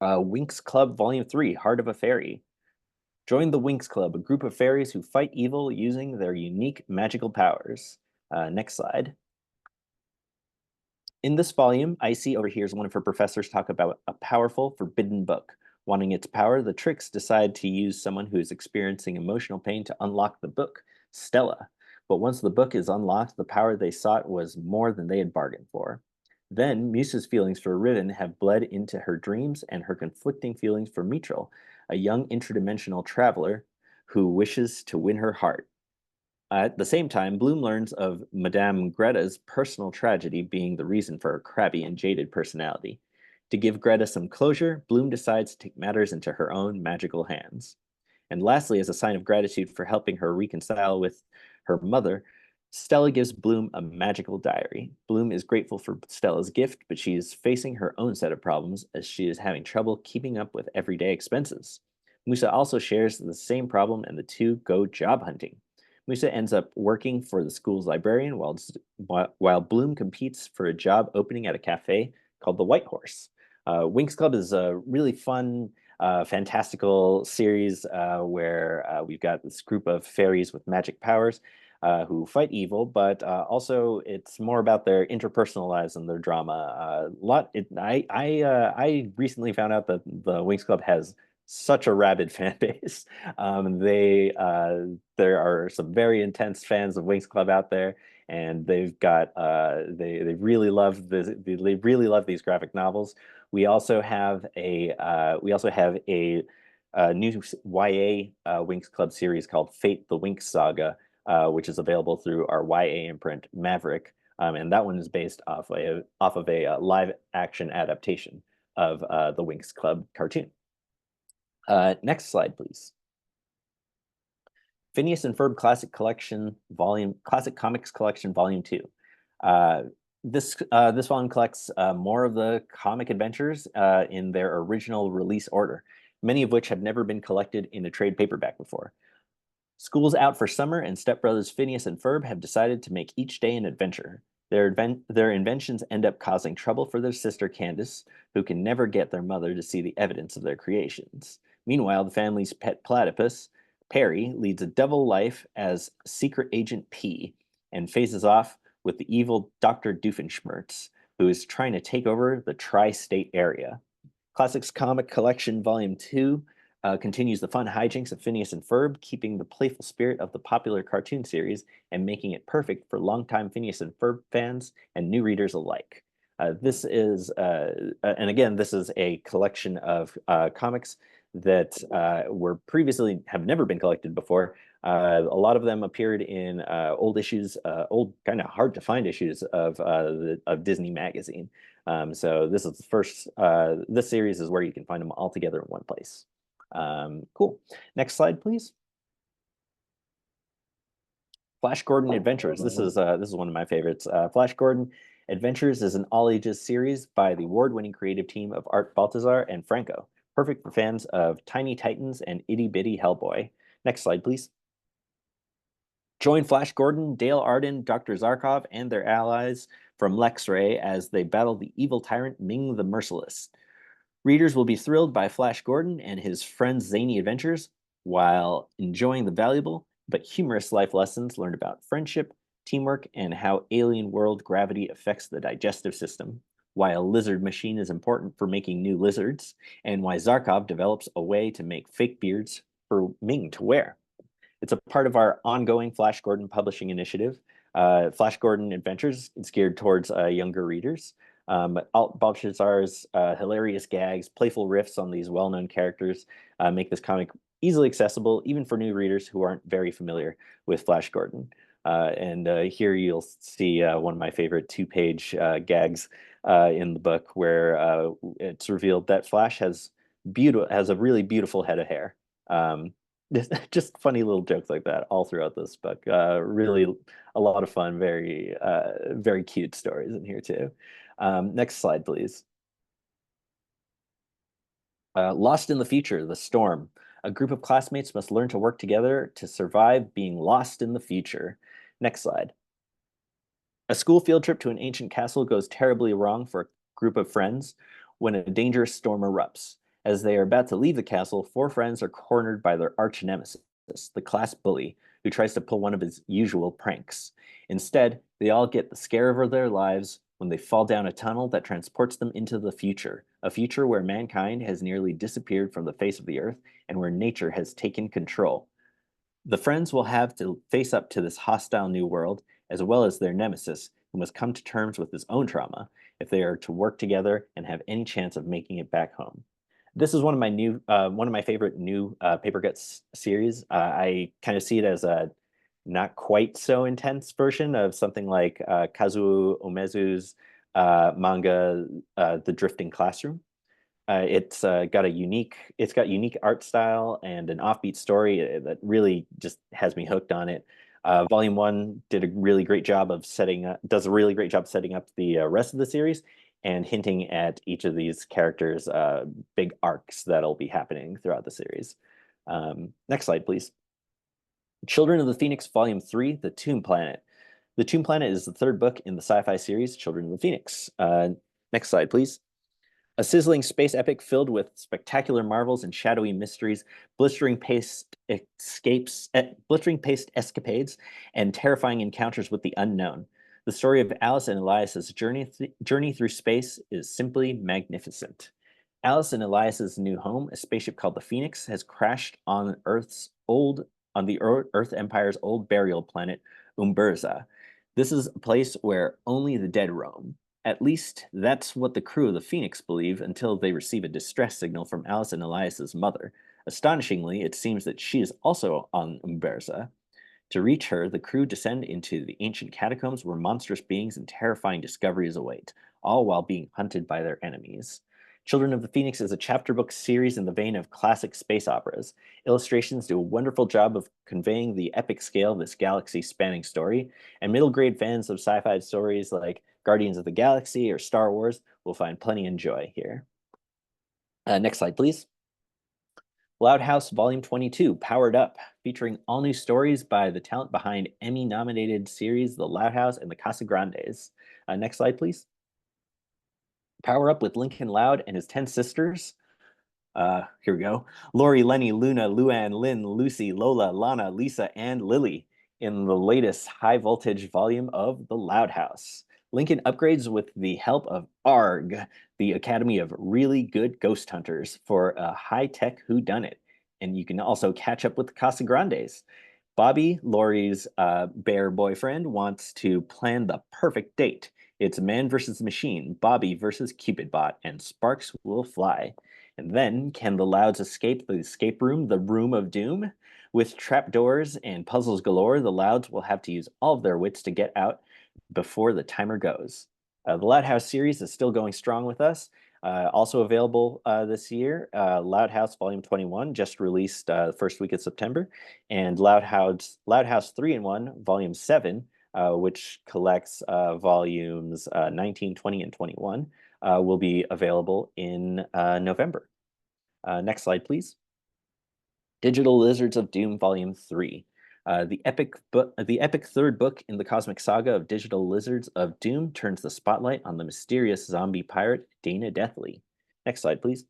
Winx Club Volume 3, Heart of a Fairy. Join the Winx Club, a group of fairies who fight evil using their unique magical powers. Next slide. In this volume, Icy overhears one of her professors talk about a powerful, forbidden book. Wanting its power, the Tricks decide to use someone who is experiencing emotional pain to unlock the book, Stella. But once the book is unlocked, the power they sought was more than they had bargained for. Then, Musa's feelings for Riven have bled into her dreams and her conflicting feelings for Mitchell, a young interdimensional traveler who wishes to win her heart. At the same time, Bloom learns of Madame Greta's personal tragedy being the reason for her crabby and jaded personality. To give Greta some closure, Bloom decides to take matters into her own magical hands. And lastly, as a sign of gratitude for helping her reconcile with her mother, Stella gives Bloom a magical diary. Bloom is grateful for Stella's gift, but she is facing her own set of problems as she is having trouble keeping up with everyday expenses. Musa also shares the same problem, and the two go job hunting. Musa ends up working for the school's librarian while Bloom competes for a job opening at a cafe called the White Horse. Winx Club is a really fun, fantastical series where we've got this group of fairies with magic powers who fight evil, but also it's more about their interpersonal lives and their drama. I recently found out that the Winx Club has such a rabid fan base. There are some very intense fans of Winx Club out there, and they've got they really love they really love these graphic novels. We also have a new YA Winx Club series called Fate: The Winx Saga, which is available through our YA imprint Maverick, and that one is based off of a live action adaptation of the Winx Club cartoon. Next slide, please. Phineas and Ferb Classic Comics Collection Volume 2. This volume collects more of the comic adventures in their original release order, many of which have never been collected in a trade paperback before. School's out for summer, and stepbrothers Phineas and Ferb have decided to make each day an adventure. Their inventions end up causing trouble for their sister Candace, who can never get their mother to see the evidence of their creations. Meanwhile, the family's pet platypus, Perry, leads a double life as Secret Agent P and faces off with the evil Dr. Doofenshmirtz, who is trying to take over the tri-state area. Classics Comic Collection Volume 2 continues the fun hijinks of Phineas and Ferb, keeping the playful spirit of the popular cartoon series and making it perfect for longtime Phineas and Ferb fans and new readers alike. This is a collection of comics that were previously have never been collected before. A lot of them appeared in old issues, old kind of hard to find issues of Disney Magazine. So this is the first. This series is where you can find them all together in one place. Cool. Next slide, please. Flash Gordon Adventures. This is one of my favorites. Flash Gordon Adventures is an all-ages series by the award-winning creative team of Art Baltazar and Franco. Perfect for fans of Tiny Titans and Itty Bitty Hellboy. Next slide, please. Join Flash Gordon, Dale Arden, Dr. Zarkov, and their allies from Lexray as they battle the evil tyrant Ming the Merciless. Readers will be thrilled by Flash Gordon and his friends' zany adventures while enjoying the valuable but humorous life lessons learned about friendship, teamwork, and how alien world gravity affects the digestive system, why a lizard machine is important for making new lizards, and why Zarkov develops a way to make fake beards for Ming to wear. It's a part of our ongoing Flash Gordon publishing initiative. Flash Gordon Adventures is geared towards younger readers. Alt Baltazar's hilarious gags, playful riffs on these well-known characters make this comic easily accessible, even for new readers who aren't very familiar with Flash Gordon. And here you'll see one of my favorite two-page gags in the book, where it's revealed that Flash has a really beautiful head of hair. Just funny little jokes like that all throughout this book. Really a lot of fun, very cute stories in here too. Next slide, please. Lost in the Future, The Storm. A group of classmates must learn to work together to survive being lost in the future. Next slide. A school field trip to an ancient castle goes terribly wrong for a group of friends when a dangerous storm erupts. As they are about to leave the castle, four friends are cornered by their arch nemesis, the class bully, who tries to pull one of his usual pranks. Instead, they all get the scare of their lives when they fall down a tunnel that transports them into the future, a future where mankind has nearly disappeared from the face of the earth and where nature has taken control. The friends will have to face up to this hostile new world, as well as their nemesis, who must come to terms with his own trauma if they are to work together and have any chance of making it back home. This is one of my favorite new Papercutz series. I kind of see it as a not quite so intense version of something like Kazuo Umezu's manga, The Drifting Classroom. It's got unique art style and an offbeat story that really just has me hooked on it. Volume 1 does a really great job setting up the rest of the series and hinting at each of these characters' big arcs that'll be happening throughout the series. Next slide, please. Children of the Phoenix, Volume 3, The Tomb Planet. The Tomb Planet is the third book in the sci-fi series Children of the Phoenix. Next slide, please. A sizzling space epic filled with spectacular marvels and shadowy mysteries, blistering paste escapades, and terrifying encounters with the unknown. The story of Alice and Elias's journey through space is simply magnificent. Alice and Elias's new home, a spaceship called the Phoenix, has crashed on the Earth Empire's old burial planet, Umberza. This is a place where only the dead roam. At least that's what the crew of the Phoenix believe until they receive a distress signal from Alice and Elias's mother. Astonishingly, it seems that she is also on Umberza. To reach her, the crew descend into the ancient catacombs where monstrous beings and terrifying discoveries await, all while being hunted by their enemies. Children of the Phoenix is a chapter book series in the vein of classic space operas. Illustrations do a wonderful job of conveying the epic scale of this galaxy-spanning story, and middle-grade fans of sci-fi stories like Guardians of the Galaxy or Star Wars will find plenty of joy here. Next slide, please. Loud House Volume 22, Powered Up, featuring all new stories by the talent behind Emmy-nominated series The Loud House and the Casagrandes. Next slide, please. Power Up with Lincoln Loud and his 10 sisters. Here we go. Lori, Lenny, Luna, Luann, Lynn, Lucy, Lola, Lana, Lisa, and Lily in the latest high-voltage volume of The Loud House. Lincoln upgrades with the help of ARG, the Academy of Really Good Ghost Hunters, for a high-tech whodunit. And you can also catch up with the Casagrandes. Bobby, Lori's bear boyfriend, wants to plan the perfect date. It's man versus machine, Bobby versus Cupidbot, and sparks will fly. And then, can the Louds escape the escape room, the room of doom? With trapdoors and puzzles galore, the Louds will have to use all of their wits to get out before the timer goes. The Loud House series is still going strong with us. Also available this year, Loud House Volume 21 just released the first week of September, and Loud House 3-in-1 Volume 7, which collects volumes 19, 20, and 21, will be available in November. Next slide, please. Digital Lizards of Doom Volume 3. The epic third book in the cosmic saga of Digital Lizards of Doom turns the spotlight on the mysterious zombie pirate Dana Deathly. Next slide, please.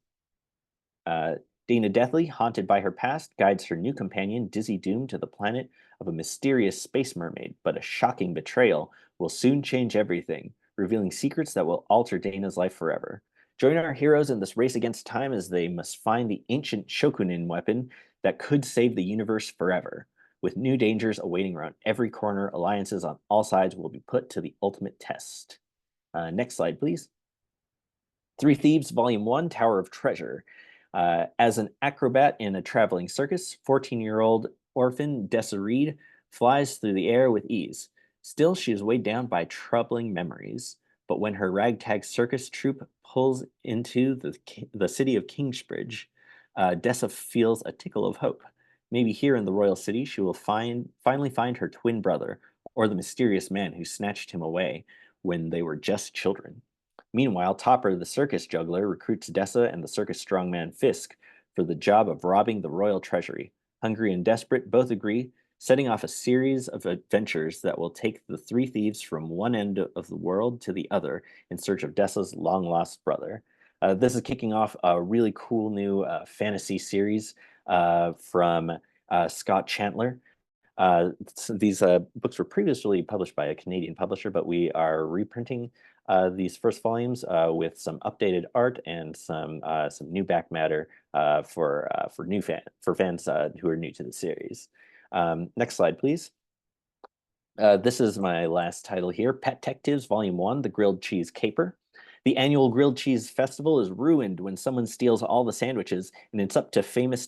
Dana Deathly, haunted by her past, guides her new companion, Dizzy Doom, to the planet of a mysterious space mermaid, but a shocking betrayal will soon change everything, revealing secrets that will alter Dana's life forever. Join our heroes in this race against time as they must find the ancient Shokunin weapon that could save the universe forever. With new dangers awaiting around every corner, alliances on all sides will be put to the ultimate test. Next slide, please. Three Thieves, Volume 1, Tower of Treasure. As an acrobat in a traveling circus, 14-year-old orphan Dessa Reed flies through the air with ease. Still, she is weighed down by troubling memories. But when her ragtag circus troupe pulls into the city of Kingsbridge, Dessa feels a tickle of hope. Maybe here in the royal city, she will finally find her twin brother, or the mysterious man who snatched him away when they were just children. Meanwhile, Topper, the circus juggler, recruits Dessa and the circus strongman Fisk for the job of robbing the royal treasury. Hungry and desperate, both agree, setting off a series of adventures that will take the three thieves from one end of the world to the other in search of Dessa's long-lost brother. This is kicking off a really cool new fantasy series from Scott Chandler. These books were previously published by a Canadian publisher, but we are reprinting these first volumes with some updated art and some new back matter for fans who are new to the series. Next slide, please. This is my last title here, Pet-tectives Volume 1, The Grilled Cheese Caper. The annual Grilled Cheese Festival is ruined when someone steals all the sandwiches, and it's up to the famous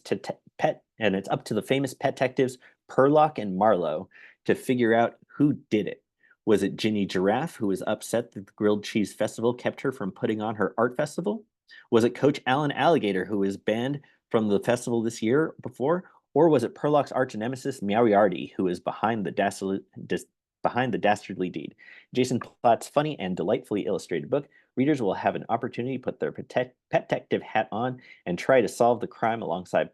pet-tectives Perlock and Marlowe to figure out who did it. Was it Ginny Giraffe, who was upset that the Grilled Cheese Festival kept her from putting on her art festival? Was it Coach Alan Alligator, who was banned from the festival this year before? Or was it Perlock's arch nemesis Meowiarty, who is behind the dastardly deed? Jason Platt's funny and delightfully illustrated book, readers will have an opportunity to put their pet-tective hat on and try to solve the crime alongside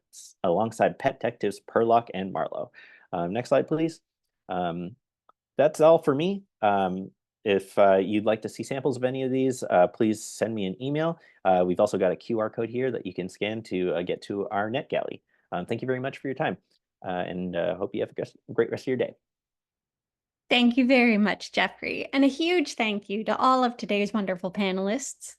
pet-tectives Perlock and Marlowe. Next slide, please. That's all for me. If you'd like to see samples of any of these, please send me an email. We've also got a QR code here that you can scan to get to our NetGalley. Thank you very much for your time, and hope you have a great rest of your day. Thank you very much, Jeffrey, and a huge thank you to all of today's wonderful panelists.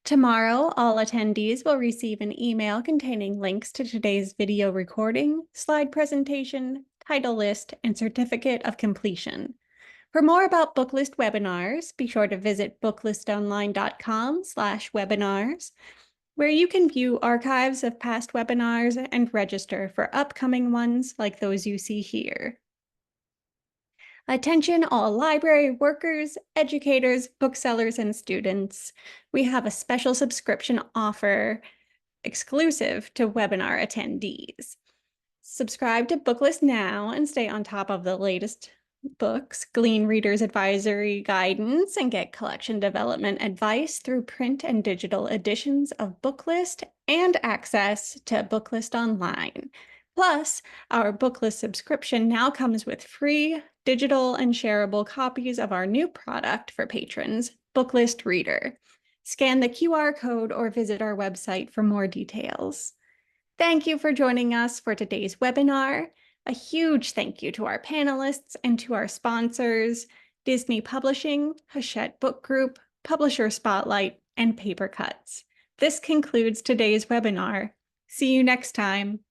Tomorrow, all attendees will receive an email containing links to today's video recording, slide presentation, title list, and certificate of completion. For more about Booklist webinars, be sure to visit booklistonline.com/webinars, where you can view archives of past webinars and register for upcoming ones like those you see here. Attention all library workers, educators, booksellers, and students. We have a special subscription offer exclusive to webinar attendees. Subscribe to Booklist now and stay on top of the latest books, glean readers' advisory guidance, and get collection development advice through print and digital editions of Booklist and access to Booklist Online. Plus, our Booklist subscription now comes with free digital and shareable copies of our new product for patrons, Booklist Reader. Scan the QR code or visit our website for more details. Thank you for joining us for today's webinar. A huge thank you to our panelists and to our sponsors, Disney Publishing, Hachette Book Group, Publisher Spotlight, and Papercutz. This concludes today's webinar. See you next time.